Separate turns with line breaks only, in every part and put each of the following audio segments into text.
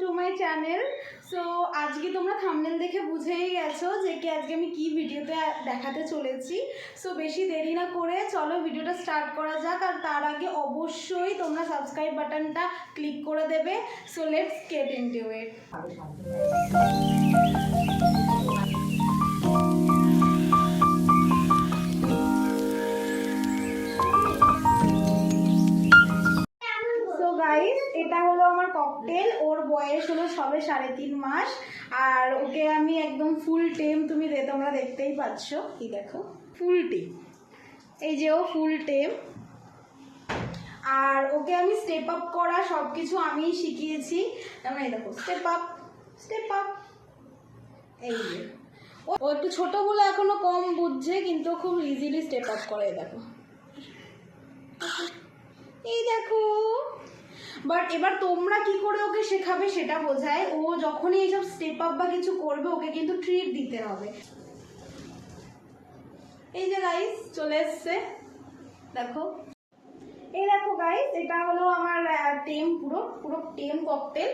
To my channel. So আজকে তোমরা thumbnail দেখে বুঝেই গেছো যে কি আজকে আমি কি ভিডিওতে দেখাতে চলেছি। সো বেশি দেরি না করে চলো ভিডিওটা স্টার্ট করা যাক। আর তার আগে অবশ্যই তোমরা সাবস্ক্রাইব বাটনটা ক্লিক করে দেবে। সো লেটস গেট ইনটু ইট। এটা হলো আমার ককটেল। ওর বয়স হলো সবে 3.5 মাস। আর ওকে আমি একদম ফুল টেম, তোমরা দেখতেই পাচ্ছ। কি দেখো, ফুল টেম, এই যে ও ফুল টেম। আর ওকে আমি স্টেপ আপ করা সব কিছু আমিই শিখিয়েছি। তার মানে দেখো, স্টেপ আপ স্টেপ আপ। এই যে ও একটু ছোট বলে এখনো কম বুঝছে, কিন্তু খুব ইজিলি স্টেপ আপ করে। দেখো, এই দেখো। বাট এবার তোমরা কি করে ওকে শেখাবে সেটা বোঝায়। ও যখনই এইসব স্টেপ আপ বা কিছু করবে ওকে কিন্তু ট্রিট দিতে হবে। এই যে গাইস চলে এসছে, দেখো। এই দেখো গাইস, এটা হলো আমার টেম, পুরো টেম ককটেল।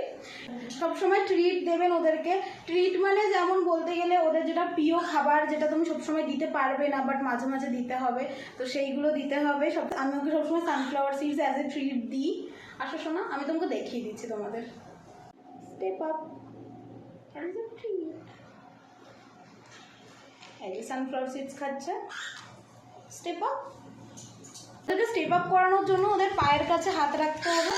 সবসময় ট্রিট দেবেন ওদেরকে। ট্রিট মানে যেমন বলতে গেলে ওদের যেটা প্রিয় খাবার, যেটা তুমি সবসময় দিতে পারবে না বাট মাঝে মাঝে দিতে হবে, তো সেইগুলো দিতে হবে। আমি ওকে সবসময় sunflower seeds as a treat দিই। আসো শোনা, আমি তোমাকে দেখিয়ে দিচ্ছি তোমাদের। স্টেপ আপ, এই সানফ্লাওয়ার সিডস খাচ্ছে। Step up. ওদেরকে স্টেপ আপ করানোর জন্য ওদের পায়ের কাছে হাত রাখতে হবে।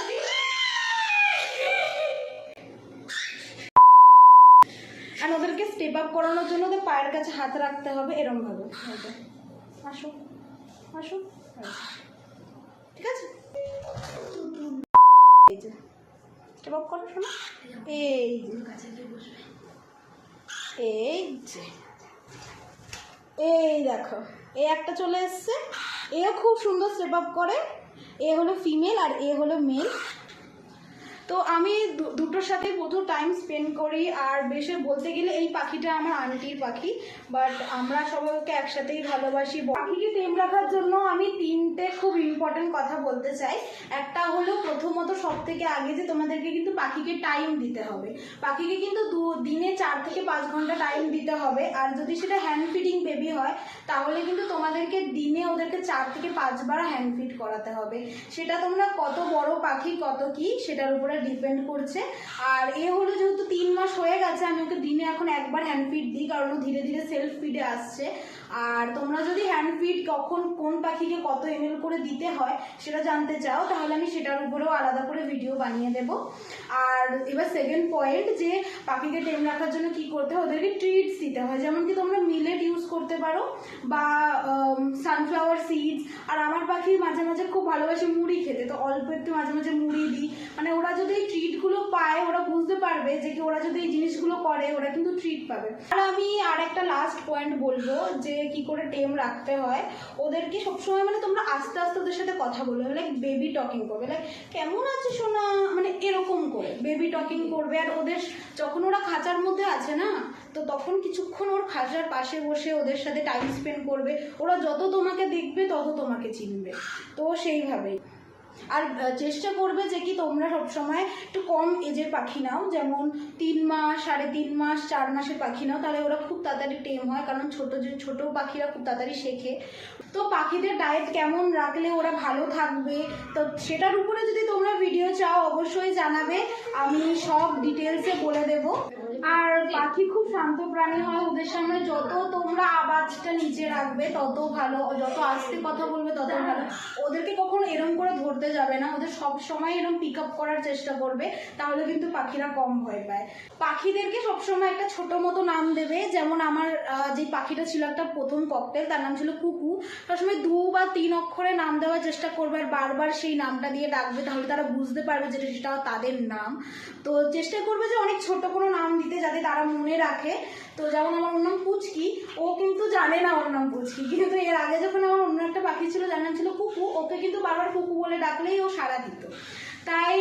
আর ওদেরকে স্টেপ আপ করানোর জন্য ওদের পায়ের কাছে হাত রাখতে হবে এরম ভাবে। আসো আসো, ঠিক আছে। এই যে স্টেপ আপ করো শোনো, এই যে এই যে এই দেখো, এ একটা চলে এসছে। এও খুব সুন্দর স্টেপ আপ করে। এ হলো ফিমেল আর এ হলো মেল। তো আমি দুটোর সাথে প্রচুর টাইম স্পেন্ড করি। আর বেশি বলতে গেলে এই পাখিটা আমার আন্টির পাখি, বাট আমরা সবাই ওকে একসাথেই ভালোবাসি। পাখিকে টেম রাখার জন্য আমি 3টে খুব ইম্পর্টেন্ট কথা বলতে চাই। একটা হলো প্রথমত সব থেকে আগে যে তোমাদেরকে কিন্তু পাখিকে টাইম দিতে হবে। পাখিকে কিন্তু দিনে 4 থেকে 5 ঘন্টা টাইম দিতে হবে। আর যদি সেটা হ্যান্ড ফিডিং বেবি হয় তাহলে কিন্তু তোমাদেরকে দিনে ওদেরকে 4 থেকে 5 বার হ্যান্ড ফিড করাতে হবে। সেটা তোমরা কত বড় পাখি কত কি সেটার উপরে ডিপেন্ড করছে। আর এ হলো যেহেতু 3 মাস হয়ে গেছে, আমি ওকে দিনে এখন একবার হ্যান্ড ফিড দিই, কারণ ও ধীরে ধীরে সেলফ ফিডে আসছে। আর তোমরা যদি হ্যান্ড ফিড কখন কোন পাখিকে কত ml করে দিতে হয় সেটা জানতে চাও তাহলে আমি সেটার উপরেও আলাদা করে ভিডিও বানিয়ে দেব। আর এবার সেকেন্ড পয়েন্ট, যে পাখিকে টেম রাখার জন্য কি করতে হয়, ওদেরকে ট্রিটস দিতে হয়। যেমন কি তোমরা মিলেট ইউজ করতে পারো বা সানফ্লাওয়ার সিডস। আর আমার পাখি মাঝে মাঝে খুব ভালোবাসে মুড়ি খেতে, তো অল্প একটু মাঝে মাঝে মুড়ি দিই। মানে ওরা যদি এই ট্রিটগুলো পায় ওরা বুঝতে পারবে যে কি ওরা যদি এই জিনিসগুলো করে ওরা কিন্তু ট্রিট পাবে। আর আমি আর একটা লাস্ট পয়েন্ট বলবো যে কি করে টেম রাখতে হয়। ওদেরকে সবসময় মানে তোমরা আস্তে আস্তে ওদের সাথে কথা বলবে, লাইক বেবি টকিং করবে, লাইক কেমন আছে সোনা, মানে এরকম করে বেবি টকিং করবে। আর ওদের যখন ওরা খাঁচার মধ্যে আছে না, তো তখন কিছুক্ষণ ওর খাঁচার পাশে বসে ওদের সাথে টাইম স্পেন্ড করবে। ওরা যত তোমাকে দেখবে তত তোমাকে চিনবে। তো সেইভাবেই। আর চেষ্টা করবে যে কি তোমরা সবসময় একটু কম এজের পাখি নাও, যেমন 3 মাস 3.5 মাস 4 মাসের পাখি নাও, তাহলে ওরা খুব তাড়াতাড়ি টেম হয়। কারণ ছোট পাখিরা খুব তাড়াতাড়ি শেখে। তো পাখিদের ডায়েট কেমন রাখলে ওরা ভালো থাকবে, তো সেটার উপরে যদি তোমরা ভিডিও চাও অবশ্যই জানাবে, আমি সব ডিটেলসে বলে দেব। আর পাখি খুব শান্ত প্রাণী হয়, ওদের সামনে যত তোমরা আওয়াজটা নিচে রাখবে তত ভালো, যত আস্তে কথা বলবে তত ভালো। ওদেরকে কখনো এরম করে ধরতে যাবে না, ওদের সব সময় এরকম পিক আপ করার চেষ্টা করবে, তাহলে কিন্তু পাখিরা কম ভয় পায়। পাখিদেরকে সবসময় একটা ছোট মতো নাম দেবে। যেমন আমার যে পাখিটা ছিল একটা প্রথম ককটেল, তার নাম ছিল কুকু। সবসময় 2 বা 3 অক্ষরে নাম দেওয়ার চেষ্টা করবে আর বারবার সেই নামটা দিয়ে ডাকবে, তাহলে তারা বুঝতে পারবে যেটা সেটা তাদের নাম। তো চেষ্টা করবে যে অনেক ছোট কোনো নাম দিতে যাতে তারা মনে রাখে। তো যেমন আমার ওর নাম পুচকি, ও কিন্তু জানে না ওর নাম পুচকি, কিন্তু এর আগে যখন আমার অন্য একটা পাখি ছিল যার নাম ছিল কুকু, ওকে কিন্তু বারবার কুকু বলে ডাকলেই ও সাড়া দিত। তাই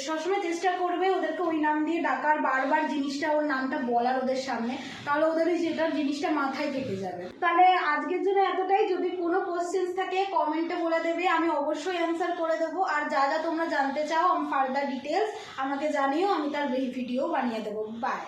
সবসময় চেষ্টা করবে ওদেরকে ওই নাম দিয়ে ডাকার, বারবার জিনিসটা ওর নামটা বলার ওদের সামনে, তাহলে ওদের ওই যেটার জিনিসটা মাথায় থেকে যাবে। তাহলে আজকের জন্য এতটাই। যদি কোনো কোশ্চেন্স থাকে কমেন্টে বলে দেবে, আমি অবশ্যই অ্যান্সার করে দেবো। আর যা যা তোমরা জানতে চাও ফার্দার ডিটেলস আমাকে জানিও, আমি তার ভিডিও বানিয়ে দেবো। বাই।